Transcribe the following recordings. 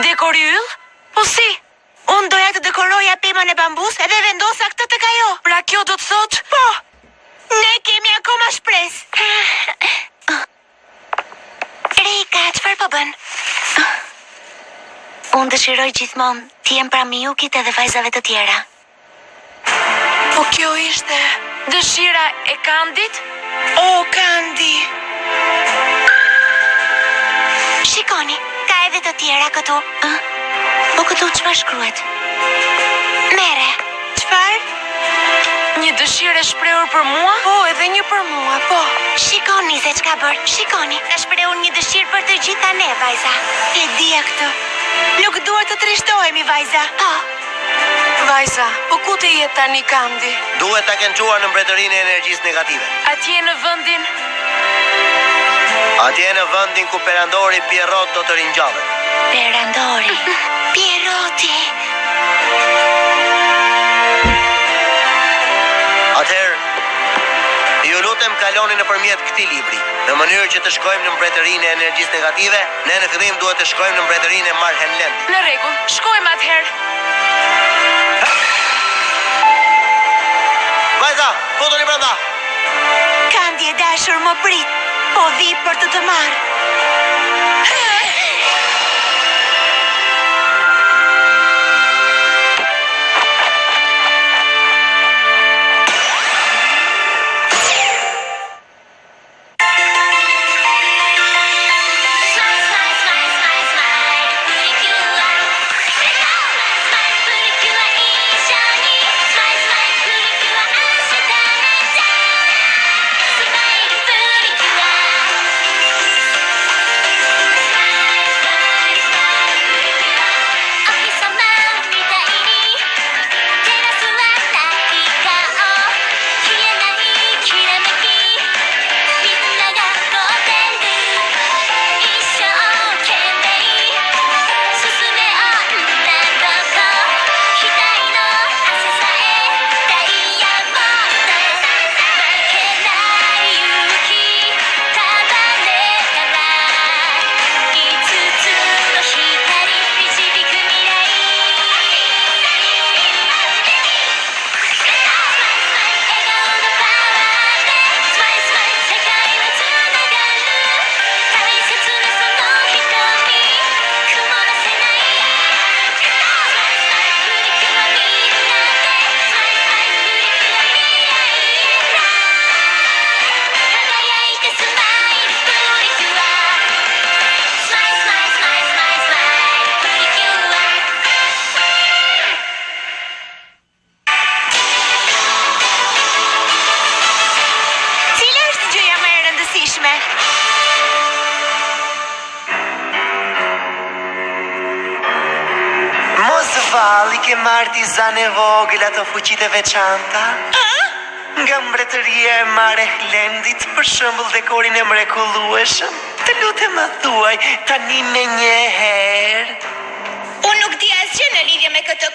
Dekoryll? Po si? Unë doja të dekoroja pemën e bambus edhe vendosa këtë tek ajo. Pra kjo do të thot? Po, ne kemi akoma shpresë. Rika, çfarë po bën? Unë dëshiroj gjithmonë të jem pra Miyukit edhe vajzave të tjera. Po kjo ishte dëshira e Kandit? O, Kandi! Shikoni, ka edhe të tjera këtu. Po këtu çfarë shkruhet? Mere, çfarë? Një dëshirë e shprehur për mua? Po, edhe një për mua, po. Shikoni se çka bër. Shikoni, ka shprehur një dëshirë për të gjitha ne, vajza. E dia këtë. Nuk duhet të trishtohemi, vajza. Po. Vajza, po ku të jetë tani Kandi? Duhet ta kënquar në mbretërinë e energjisë negative. Atje në vendin? Atje në vendin ku perandori Pierrot do të ringjallet. Perandori. Pierroti. Atëherë, ju lutem kaloni nëpërmjet këtij libri, në mënyrë që të shkojmë në mbretërinë e energjisë negative. Ne në fillim duhet të shkojmë në mbretërinë e Marhenlendit. Në rregull, shkojmë atëherë. Vajza, futuni brenda. Kandi e dashur më prit. Po vi për të marrë. Valli ke marrë ti zane vogël ato fuqitë veçanta? Nga mbretëria e Marhenlendit, për shembull dekorin e mrekullueshëm. Të lutem më thuaj tani me një herë. Unë nuk di asgjë në lidhje me këtë.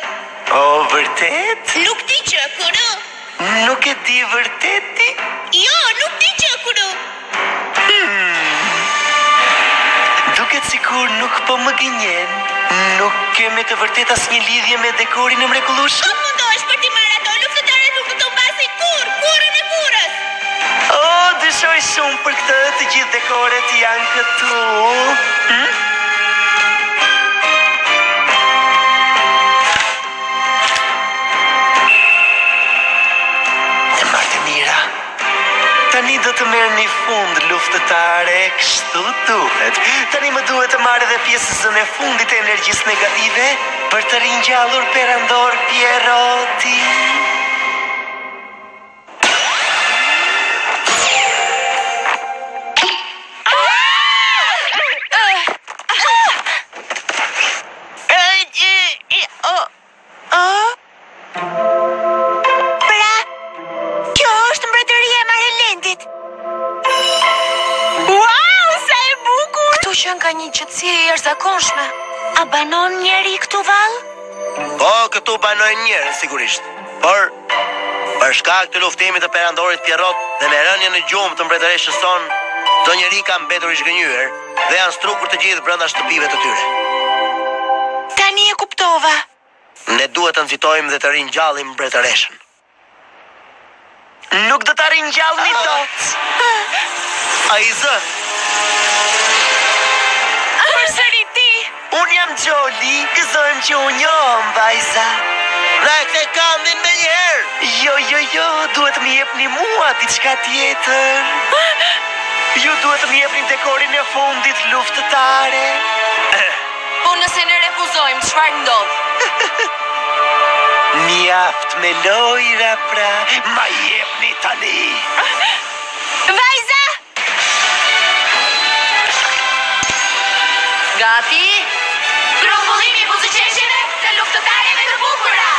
O, vërtet? Nuk di gjë, kuru. Nuk e di vërtet ti? Jo, nuk di gjë, kuru. Duket sikur nuk po më gënjen. Nuk kemi të vërtet asnjë lidhje me dekorin e mrekullueshëm? Nuk mundohesh për t'i marrë ato, luftëtarët nuk do të mbasin kurrën e kurrës. O, dëshoj shumë për këtë, të gjithë dekoret janë këtu. E marrë mira. Tani do të merr një fund luftëtare, kështu duhet. Tani më duhet të marrë edhe pjesën e fundit e energjisë negative për të ringjallur perandor Pierroti. Ka një qetësi e jashtëzakonshme. A banon njeri këtu vallë? Po, këtu banojnë njerë, sigurisht. Por, për shkak të luftimit të perandorit Pierrot dhe me rënien në gjumë të mbretëreshës sonë, çdo njeri ka mbetur i zhgënjur dhe janë strukur të gjithë brenda shtëpive të tyre. Tani e kuptova. Ne duhet të nxitojmë dhe të rinjallojmë mbretëreshën. Nuk do ta ringjallni dot. Ai zë. Përsëri ti. Unë jam Gjoli, gëzojmë që unë jam, vajza. Dhe këtë kamin me njerë. Jo, duhet më jepni mua diçka tjetër. Ju duhet më jepni dekorin e fundit luftëtare. Po nëse ne refuzojmë, çfarë ndodh? Mjaft me lojra pra, ma jepni tani. Vajza! Gati? Grumbullimi i buzëqeshjeve të luftëtareve të bukura.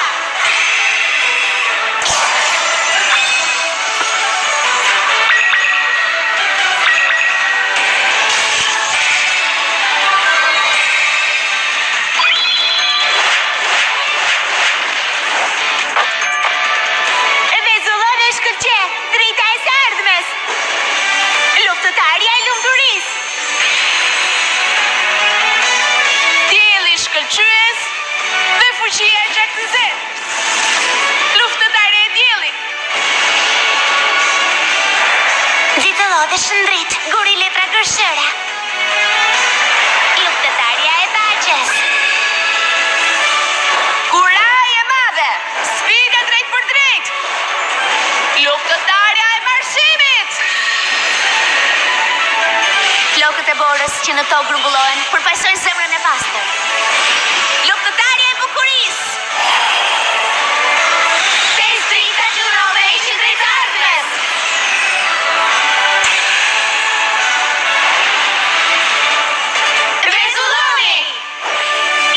Vezullove shkëlqe, drita e së ardhmes. Luftëtarja e lumturisë. Dielli shkëlqyes dhe fuqia e gjakëzet. Luftëtare e diellit. Gjitëllo dhe shëndrit, guri letra gërshëra. Luftëtarja e paqes. Kuraj e madhe, sfida drejt për drejt. Luftëtarja e marshimit. Flokët e borës që në tokë grumbullohen përfaqësojnë zemrën e pastër. Luftëtarja e bukurisë. Pesë drita që dhurove ishin drejt ardhmes. Vezullomi!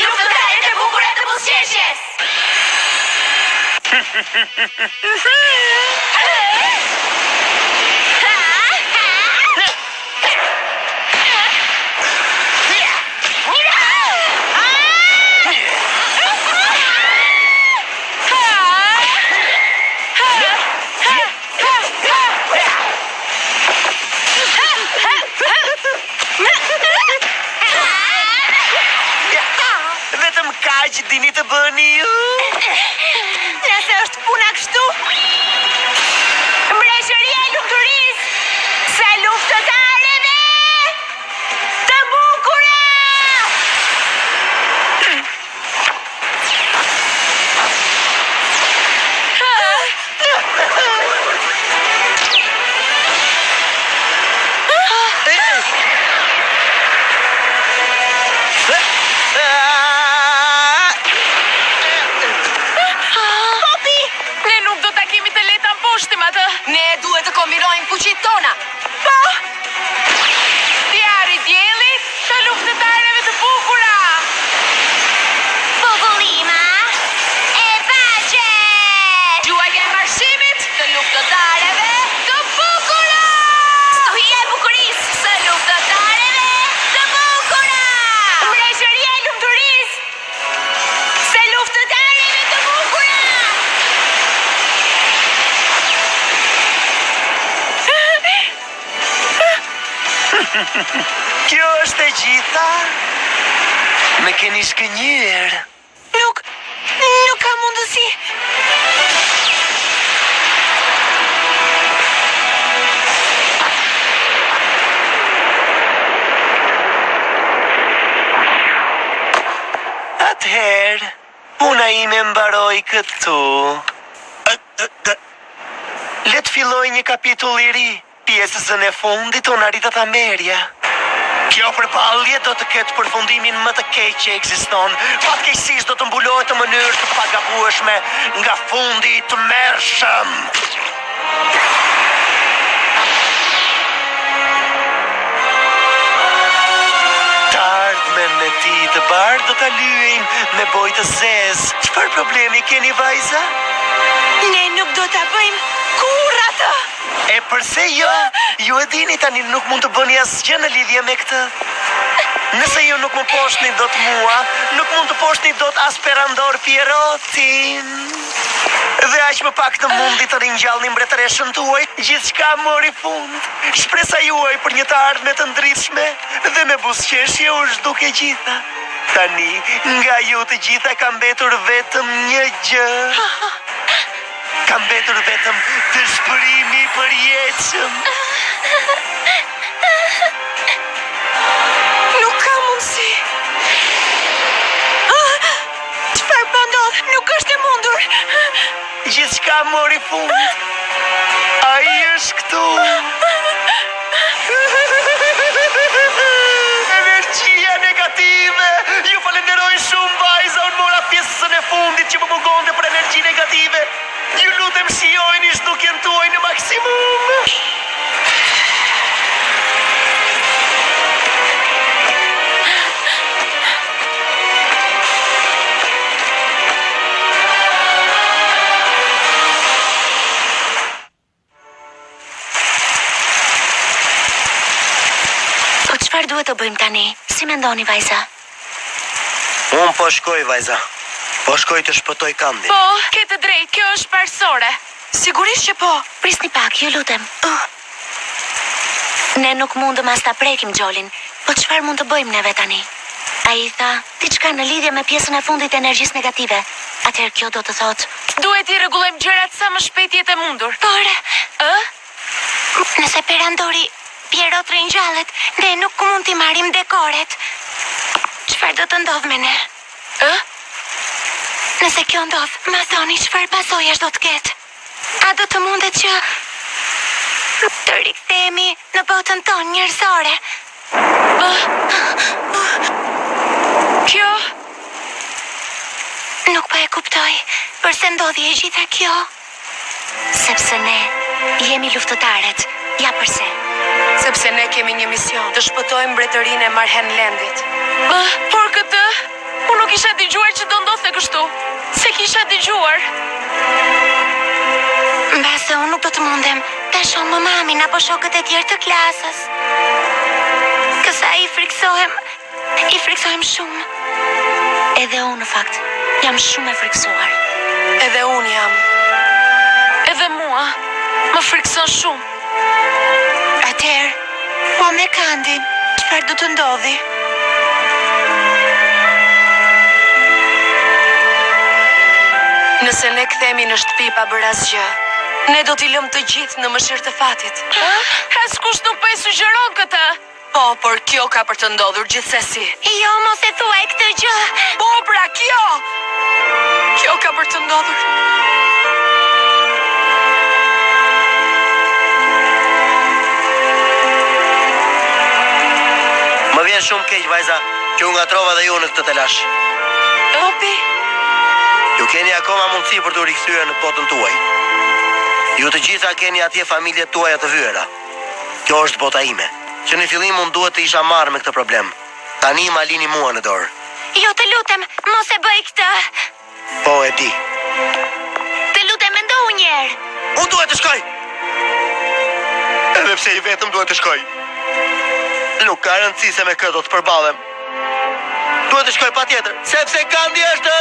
Luftëtarët e bukura të buzëqeshjes. Vetëm kaq dini të bëni ju. Nëse është puna kështu, mbreshëria e lumturisë së luftëtareve të bukura. Ne nuk do ta kemi të lehtë mposhtim atë. Ne duhet të kombinojmë fuqitë tona. Po, Zjarri i diellit të luftëtarëve të bukura. popullima e paqes. Gjuajtja e marshimit të luftëtarëve të bukura. Stuhia e bukurisë Së luftëtarëve të bukura. Mbreshëria e lumturisë së luftëtareve të bukura. Kjo është e gjitha? Me keni shkënjyer. Nuk ka mundësi. Atëherë, puna ime mbaroi këtu. Le të filloj një kapitull i ri. Pjesën e fundit unë arritat Ameria. Kjo përballje do të ketë përfundimin më të keq që ekziston. Fatkeqësisht do të mbulohet në mënyrë të pagabueshme nga fundi i tmerrshëm. Të ardhmen e ti të bardhë do ta lyejmë me bojë të zezë. Çfarë problemi keni, vajza? Ne nuk do ta bëjmë kurrë atë. E përse jo? Ju e dini tani nuk mund të bëni asgjë në lidhje me këtë. Nëse ju nuk më poshtni dot mua, nuk mund të poshtni dot as Perandor Pierotin. Dhe aq më pak të mundi të ringjallni mbretëreshën tuaj, gjithçka mori fund. Shpresa juaj për një të ardhme të ndritshme dhe me buzëqeshje u zhduke gjitha. Tani, nga ju të gjitha ka mbetur vetëm një gjë. Ka mbetur vetëm dëshpërimi I përjetshëm. Nuk ka mundësi. Çfarë po ndodh? Nuk është e mundur. Gjithçka mori fund. Ai është këtu. Energjia negative. Ju falenderoj shumë vajza, unë mora pjesën e fundit që më mungonte për energji negative. Ju lutem shijojni zhdukjen tuaj në maksimum. Po çfarë duhet të bëjmë tani? Si mendoni vajza? Unë po shkoj, vajza. Po shkoj të shpëtoj Kandin. Po, ke të drejtë, kjo është parsore. Sigurisht që po. Prisni pak, ju lutem. Ne nuk mundëm as ta prekim Gjolin, po çfarë mund të bëjmë neve tani? Ai tha, diçka në lidhje me pjesën e fundit të energjisë negative. Atëherë kjo do të thotë, Duhet I rregullojmë gjërat sa më shpejt jetë e mundur. por nëse perandori Pierrot ringjallet, ne nuk mund t'i marrim dekoret. Çfarë do të ndodh me ne? Nëse kjo ndodh, ma thoni çfarë pasojash do të ketë. A do të mundet që të rikthehemi në botën tonë njerëzore? Kjo Nuk po e kuptoj, përse ndodhi e gjitha kjo? Sepse ne jemi luftëtarët, ja përse. sepse ne kemi një mision, të shpëtojmë mbretërinë e Marhenlandit. Por këtë, unë nuk isha dëgjuar që do ndodhte kështu. Se kisha dëgjuar. Mbase unë nuk do të mundem ta shoh më mamin apo shokët e tjerë të klasës. Kësa I friksohem shumë. Edhe unë në fakt, jam shumë e friksuar. Edhe unë jam. Edhe mua, më frikson shumë. Atëherë, po me Kandin, çfarë do të ndodhi? Nëse ne kthehemi në shtëpi pa bërë asgjë, ne do t'i lëmë të gjithë në mëshirë të fatit. Askush nuk po I sugjeron këtë. Po, por kjo ka për të ndodhur gjithsesi. Jo, mos e thuaj këtë gjë. Po, pra kjo! Kjo ka për të ndodhur. Më vjen shumë keq, vajza, që unë ngatrova dhe ju në këtë telash. Opi, Ju keni akoma mundësi për të rikthyer në botën tuaj. Ju të gjitha keni atje familjet tuaja të vyera. Kjo është bota ime. Që në fillim unë duhet të isha marrë me këtë problem. Tani ma lini mua në dorë. Jo, të lutem, mos e bëj këtë. Po e di. Të lutem, mendohu një herë. Unë duhet të shkoj. Edhe pse I vetëm duhet të shkoj. Nuk ka rëndësi se me këtë do të përballem. Duhet të shkoj patjetër, sepse Kandi është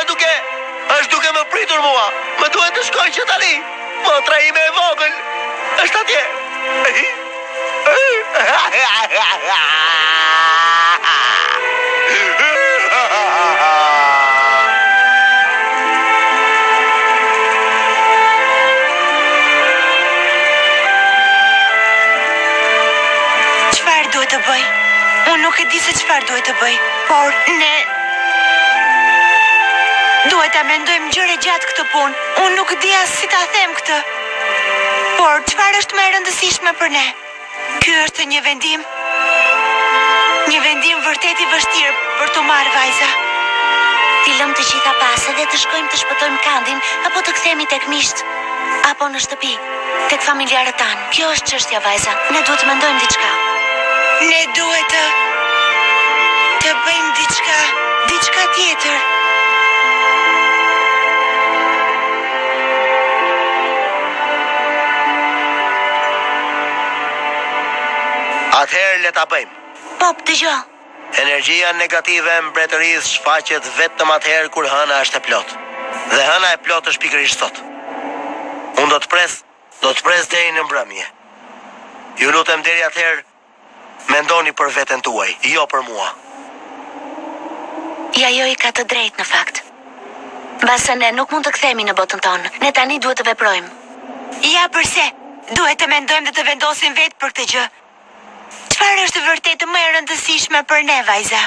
duke më pritur mua. Më duhet të shkoj që tani. Motra ime e vogël është atje. Çfarë duhet të bëj? Unë nuk e di se çfarë duhet të bëj, por ne duhet ta mendojmë gjëre gjatë këtë punë. Unë nuk di as si ta them këtë. Por çfarë është më e rëndësishme për ne? Ky është një vendim vërtet I vështirë për të marrë, vajza. Ti lëm të gjitha pas edhe të shkojmë të shpëtojmë Kandin, apo të kthehemi tek miqt, apo në shtëpi, tek familjarët tanë. Kjo është çështja, vajza. Ne duhet të mendojmë diçka. Ne duhet të bëjmë diçka tjetër. Atëherë le ta bëjmë. Pop, dëgjoj. Energjia negative e mbretërisë shfaqet vetëm atëherë kur hëna është e plot. Dhe hëna e plot është pikërisht sot. Unë do të pres deri në mbrëmje. Ju lutem deri atëherë, mendoni për veten tuaj, jo për mua. Ja jo I ka të drejtë në fakt. Basa ne nuk mund të kthehemi në botën tonë. Ne tani duhet të veprojmë. Ja përse, duhet të mendojmë dhe të vendosim vetë për këtë gjë. Çfarë është vërtet më e rëndësishme për ne, vajza?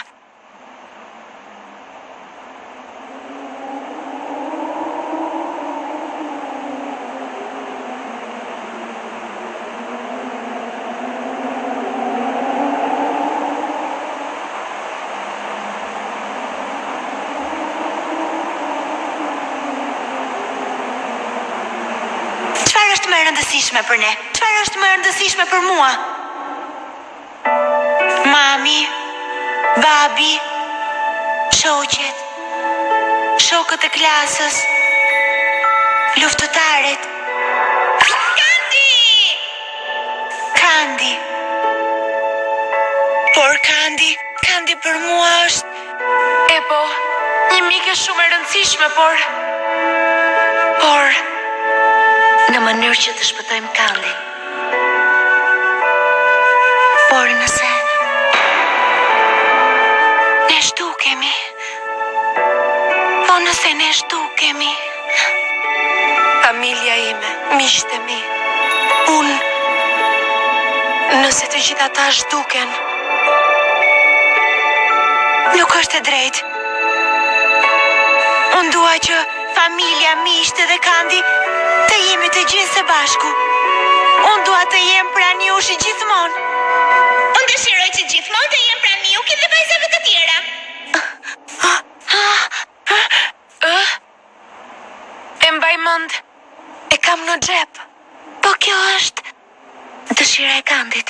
Më e rëndësishme për ne? Çfarë është më e rëndësishme për mua? Mami, babi, shoqet, shokët e klasës, luftëtarët. Kandi! Por Kandi për mua është... Po, një mike shumë e rëndësishme, por... Në mënyrë që të shpëtojmë Kandin. Por nëse ne shtukemi. Po nëse ne shtukemi. Familja ime, miqtë e mi. Nëse të gjitha ta shtuken. Nuk është e drejtë. Unë dua që familja, miqtë dhe Kandi të jemi të gjithë së bashku. Unë dua të jem pranë jush gjithmonë. Unë dëshiroj që gjithmonë të jem pranë Miyuki dhe vajzave të tjera. E mbaj mend, e kam në xhep. Po kjo është dëshira e Kandit.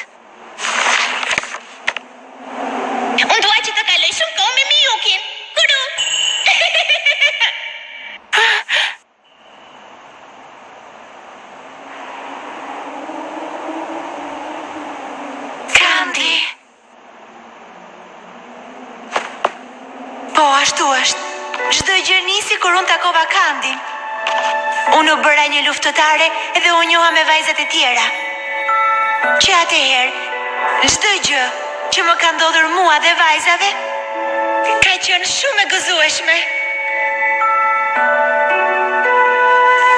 Unë dua që të kaloj shumë kohë me Miyukin. Kuru! Po, ashtu është. Çdo gjë nisi kur unë takova Kandin. Unë u bëra një luftëtare dhe u njoha me vajzat e tjera. Që atëherë, çdo gjë që më ka ndodhur mua dhe vajzave ka qenë shumë e gëzueshme.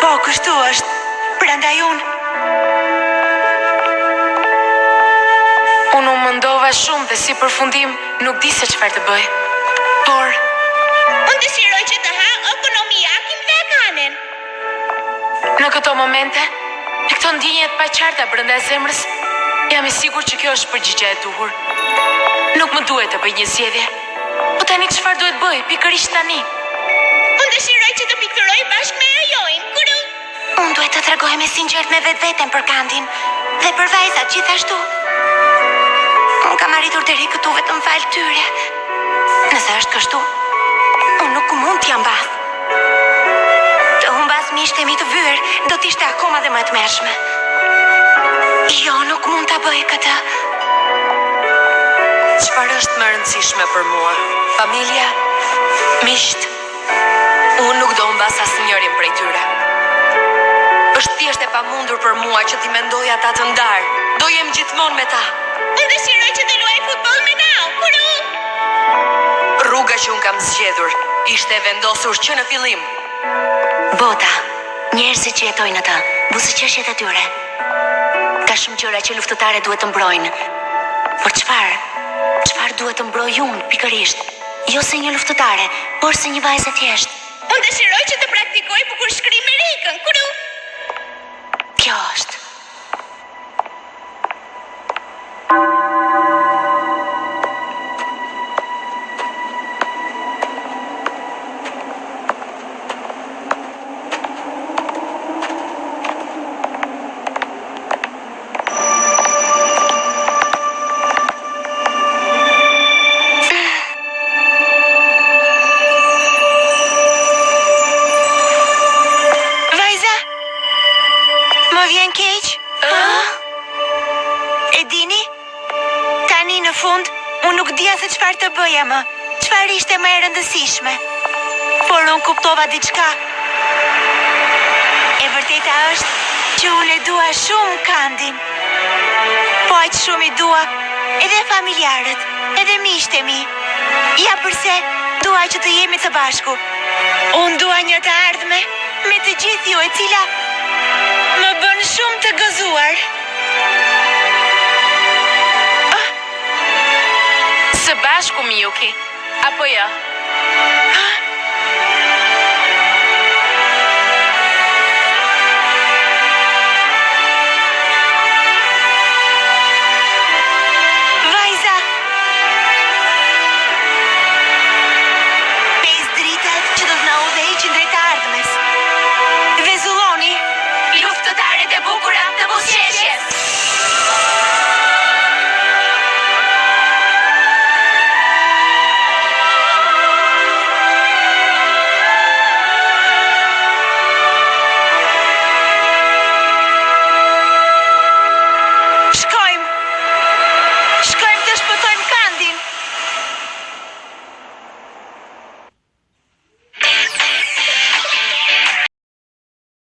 Po, kështu është. Prandaj Unë u mendova shumë dhe si përfundim nuk di se çfarë të bëj. Por unë dëshiroj që të ha Okonomiyakin dhe Akanen. në këto momente, në këto ndjenje të paqarta brenda e zemrës, jam I sigurt që kjo është përgjigjja e duhur. Nuk më duhet të bëj një zgjedhje. Po tani çfarë duhet bëj? Pikërisht tani. Unë dëshiroj që të pikturoj bashkë me Ajojin. Kuru? Unë duhet të tregoj me sinqert me vetveten për Kandin dhe për vajzat gjithashtu. Unë kam arritur deri këtu vetëm fal tyre. Nëse është kështu, unë nuk mund t'jam mbath. Të humbas miqtë e mi të vyer, do t'ishte akoma dhe më e tmerrshme. Jo, nuk mund ta bëj këtë. Çfarë është më e rëndësishme për mua? Familja, miqt. Unë nuk do humbas asnjërin prej tyre. Është thjesht e pamundur për mua që t'i mendoj ata të ndarë. Do jem gjithmonë me ta. Unë dëshiroj që të luaj futboll me Nao. Kuru? Rruga që unë kam zgjedhur ishte e vendosur që në fillim. Bota, njerëzit që jetojnë atë, buzëqeshjet e tyre. Ka shumë gjëra që luftëtarët duhet të mbrojnë. Por çfarë duhet të mbrojë unë pikërisht? Jo se një luftëtare, por se një vajzë e thjeshtë. Unë dëshiroj që të praktikoj bukurshkrim me Rikën. Kuru? Kjo është. Çfarë ishte më e rëndësishme? Por unë kuptova diçka. E vërteta është që unë e dua shumë Kandin. Po aq shumë I dua edhe familjarët, edhe miqtë e mi. Ja përse dua që të jemi së bashku. Unë dua një të ardhme me të gjithë ju, e cila më bën shumë të gëzuar. Së bashku, Miyuki, apo jo?